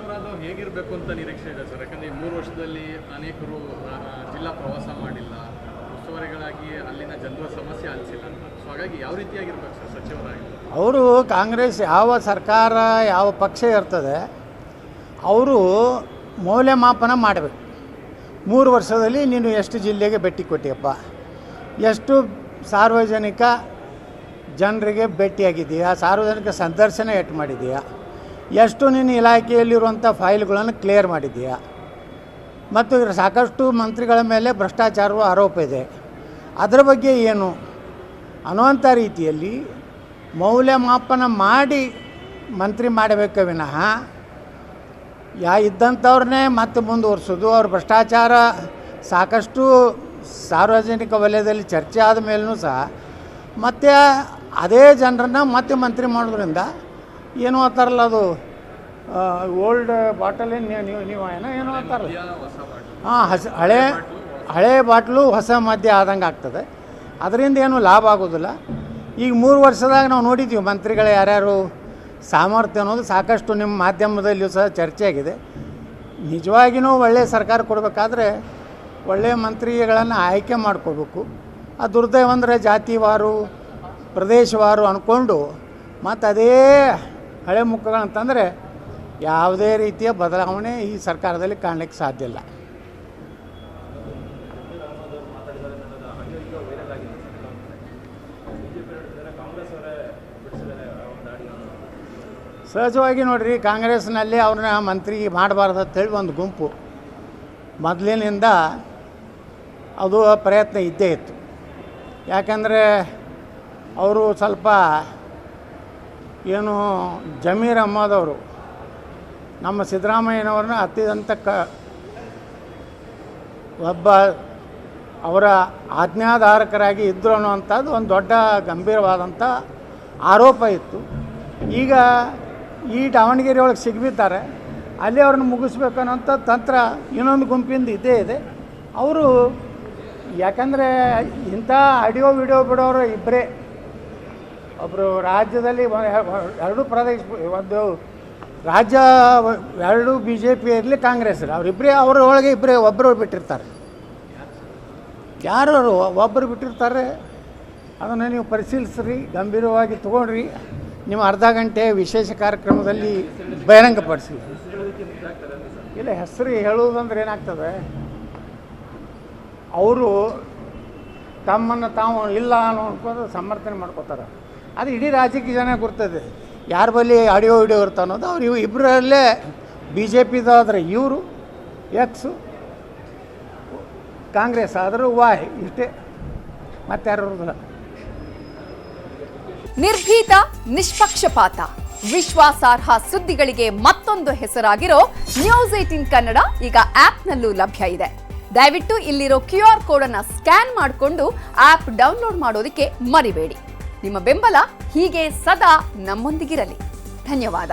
ಸಚಿವರಾದವ್ರು ಹೇಗಿರಬೇಕು ಅಂತ ನಿರೀಕ್ಷೆ ಇದೆ ಸರ್? ಯಾಕಂದರೆ 3 ವರ್ಷದಲ್ಲಿ ಅನೇಕರು ಜಿಲ್ಲಾ ಪ್ರವಾಸ ಮಾಡಿಲ್ಲ, ಉಸ್ತುವಾರಿಗಳಾಗಿ ಅಲ್ಲಿನ ಜನರ ಸಮಸ್ಯೆ ಆಲಿಸಿಲ್ಲ. ಸೊ ಹಾಗಾಗಿ ಯಾವ ರೀತಿಯಾಗಿರ್ಬೇಕು ಸರ್ ಸಚಿವರಾಗಿ? ಅವರು ಕಾಂಗ್ರೆಸ್ ಯಾವ ಸರ್ಕಾರ ಯಾವ ಪಕ್ಷ ಇರ್ತದೆ ಅವರು ಮೌಲ್ಯಮಾಪನ ಮಾಡಬೇಕು. 3 ವರ್ಷದಲ್ಲಿ ನೀನು ಎಷ್ಟು ಜಿಲ್ಲೆಗೆ ಭೇಟಿ ಕೊಟ್ಟಿಯಪ್ಪ, ಎಷ್ಟು ಸಾರ್ವಜನಿಕ ಜನರಿಗೆ ಭೇಟಿಯಾಗಿದೆಯಾ, ಸಾರ್ವಜನಿಕ ಸಂದರ್ಶನ ಎಷ್ಟು ಮಾಡಿದೆಯಾ, ಎಷ್ಟು ನೀನು ಇಲಾಖೆಯಲ್ಲಿರುವಂಥ ಫೈಲ್ಗಳನ್ನು ಕ್ಲಿಯರ್ ಮಾಡಿದೆಯಾ, ಮತ್ತು ಸಾಕಷ್ಟು ಮಂತ್ರಿಗಳ ಮೇಲೆ ಭ್ರಷ್ಟಾಚಾರದ ಆರೋಪ ಇದೆ, ಅದರ ಬಗ್ಗೆ ಏನು ಅನ್ನುವಂಥ ರೀತಿಯಲ್ಲಿ ಮೌಲ್ಯಮಾಪನ ಮಾಡಿ ಮಂತ್ರಿ ಮಾಡಬೇಕ ವಿನಃ ಇದ್ದಂಥವ್ರನ್ನೇ ಮತ್ತೆ ಮುಂದುವರ್ಸೋದು. ಅವ್ರ ಭ್ರಷ್ಟಾಚಾರ ಸಾಕಷ್ಟು ಸಾರ್ವಜನಿಕ ವಲಯದಲ್ಲಿ ಚರ್ಚೆ ಆದ ಮೇಲೂ ಸಹ ಮತ್ತೆ ಅದೇ ಜನರನ್ನು ಮತ್ತೆ ಮಂತ್ರಿ ಮಾಡೋದ್ರಿಂದ ಏನು ಅಂತಾರಲ್ಲ, ಅದು ಓಲ್ಡ್ ಬಾಟಲ್ ನೀವು ಏನೋ ಅಂತಾರಲ್ಲ, ಹಳೆ ಬಾಟ್ಲು ಹೊಸ ಮದ್ಯ ಆದಂಗೆ ಆಗ್ತದೆ. ಅದರಿಂದ ಏನು ಲಾಭ ಆಗೋದಿಲ್ಲ. ಈಗ 3 ವರ್ಷದಾಗ ನಾವು ನೋಡಿದ್ದೀವಿ ಮಂತ್ರಿಗಳು ಯಾರ್ಯಾರು ಸಾಮರ್ಥ್ಯ ಅನ್ನೋದು ಸಾಕಷ್ಟು ನಿಮ್ಮ ಮಾಧ್ಯಮದಲ್ಲಿಯೂ ಸಹ ಚರ್ಚೆ ಆಗಿದೆ. ನಿಜವಾಗಿಯೂ ಒಳ್ಳೆಯ ಸರ್ಕಾರ ಕೊಡಬೇಕಾದ್ರೆ ಒಳ್ಳೆಯ ಮಂತ್ರಿಗಳನ್ನು ಆಯ್ಕೆ ಮಾಡ್ಕೋಬೇಕು. ಆ ದುರ್ದೈವ ಅಂದರೆ ಜಾತಿವಾರು ಪ್ರದೇಶವಾರು ಅಂದ್ಕೊಂಡು ಮತ್ತು ಅದೇ ಹಳೆ ಮುಖಗಳಂತಂದರೆ ಯಾವುದೇ ರೀತಿಯ ಬದಲಾವಣೆ ಈ ಸರ್ಕಾರದಲ್ಲಿ ಕಾಣಲಿಕ್ಕೆ ಸಾಧ್ಯ ಇಲ್ಲ. ಸಹಜವಾಗಿ ನೋಡಿರಿ, ಕಾಂಗ್ರೆಸ್ನಲ್ಲಿ ಅವ್ರನ್ನ ಮಂತ್ರಿ ಮಾಡಬಾರ್ದು ಅಂತೇಳಿ ಒಂದು ಗುಂಪು ಮೊದಲಿನಿಂದ ಅದು ಪ್ರಯತ್ನ ಇದ್ದೇ ಇತ್ತು. ಯಾಕಂದರೆ ಅವರು ಸ್ವಲ್ಪ ಏನು ಜಮೀರ್ ಅಹ್ಮದ್ ಅವರು ನಮ್ಮ ಸಿದ್ದರಾಮಯ್ಯನವ್ರನ್ನ ಅತ್ಯಂತ ಒಬ್ಬ ಅವರ ಆಜ್ಞಾಧಾರಕರಾಗಿ ಇದ್ದರು ಅನ್ನುವಂಥದ್ದು ಒಂದು ದೊಡ್ಡ ಗಂಭೀರವಾದಂಥ ಆರೋಪ ಇತ್ತು. ಈಗ ಈ ದಾವಣಗೆರೆ ಒಳಗೆ ಸಿಗ್ಬಿದ್ದಾರೆ, ಅಲ್ಲಿ ಅವ್ರನ್ನ ಮುಗಿಸ್ಬೇಕು ಅನ್ನೋಂಥ ತಂತ್ರ ಇನ್ನೊಂದು ಗುಂಪಿಂದ ಇದ್ದೇ ಇದೆ. ಅವರು ಯಾಕಂದರೆ ಇಂಥ ಆಡಿಯೋ ವಿಡಿಯೋ ಬಿಡೋರು ಇಬ್ಬರೇ, ಒಬ್ಬರು ರಾಜ್ಯದಲ್ಲಿ 2 ಪ್ರದೇಶ, ಒಂದು ರಾಜ್ಯ 2 BJP ಇರಲಿ ಕಾಂಗ್ರೆಸ್ ಇರಲಿ, ಅವರಿಬ್ಬರೇ ಅವರೊಳಗೆ ಒಬ್ಬರು ಬಿಟ್ಟಿರ್ತಾರೆ. ಯಾರು ಒಬ್ಬರು ಬಿಟ್ಟಿರ್ತಾರೆ, ಅದನ್ನು ನೀವು ಪರಿಶೀಲಿಸ್ರಿ, ಗಂಭೀರವಾಗಿ ತೊಗೊಂಡ್ರಿ, ನೀವು ಅರ್ಧ ಗಂಟೆ ವಿಶೇಷ ಕಾರ್ಯಕ್ರಮದಲ್ಲಿ ಬಹಿರಂಗಪಡಿಸಿ. ಇಲ್ಲ, ಹೆಸರು ಹೇಳುವುದಂದ್ರೆ ಏನಾಗ್ತದೆ, ಅವರು ತಮ್ಮನ್ನು ತಾವು ಇಲ್ಲ ಅನ್ನೋದು ಸಮರ್ಥನೆ ಮಾಡ್ಕೋತಾರೆ. ಅದು ಇಡೀ ರಾಜ್ಯಕ್ಕೆ ಜನ ಗುರ್ತದೆ ಯಾರ ಬಳಿ ಆಡಿಯೋ ವಿಡಿಯೋ ಇರ್ತಾ ಅನ್ನೋದು. ಅವ್ರು ಇಬ್ಬರಲ್ಲೇ BJPದಾದ್ರೆ ಇವರು ಎಕ್ಸು, ಕಾಂಗ್ರೆಸ್ ಆದರೂ ವಾಯ್, ಇಷ್ಟೇ, ಮತ್ತೆ ಯಾರು ಇರೋದಿಲ್ಲ. ನಿರ್ಭೀತ, ನಿಷ್ಪಕ್ಷಪಾತ, ವಿಶ್ವಾಸಾರ್ಹ ಸುದ್ದಿಗಳಿಗೆ ಮತ್ತೊಂದು ಹೆಸರಾಗಿರೋ ನ್ಯೂಸ್ 18 ಕನ್ನಡ ಈಗ ಆಪ್ನಲ್ಲೂ ಲಭ್ಯ ಇದೆ. ದಯವಿಟ್ಟು ಇಲ್ಲಿರೋ QR ಕೋಡ್ ಅನ್ನು ಸ್ಕ್ಯಾನ್ ಮಾಡಿಕೊಂಡು ಆಪ್ ಡೌನ್ಲೋಡ್ ಮಾಡೋದಕ್ಕೆ ಮರಿಬೇಡಿ. ನಿಮ್ಮ ಬೆಂಬಲ ಹೀಗೆ ಸದಾ ನಮ್ಮೊಂದಿಗಿರಲಿ. ಧನ್ಯವಾದ.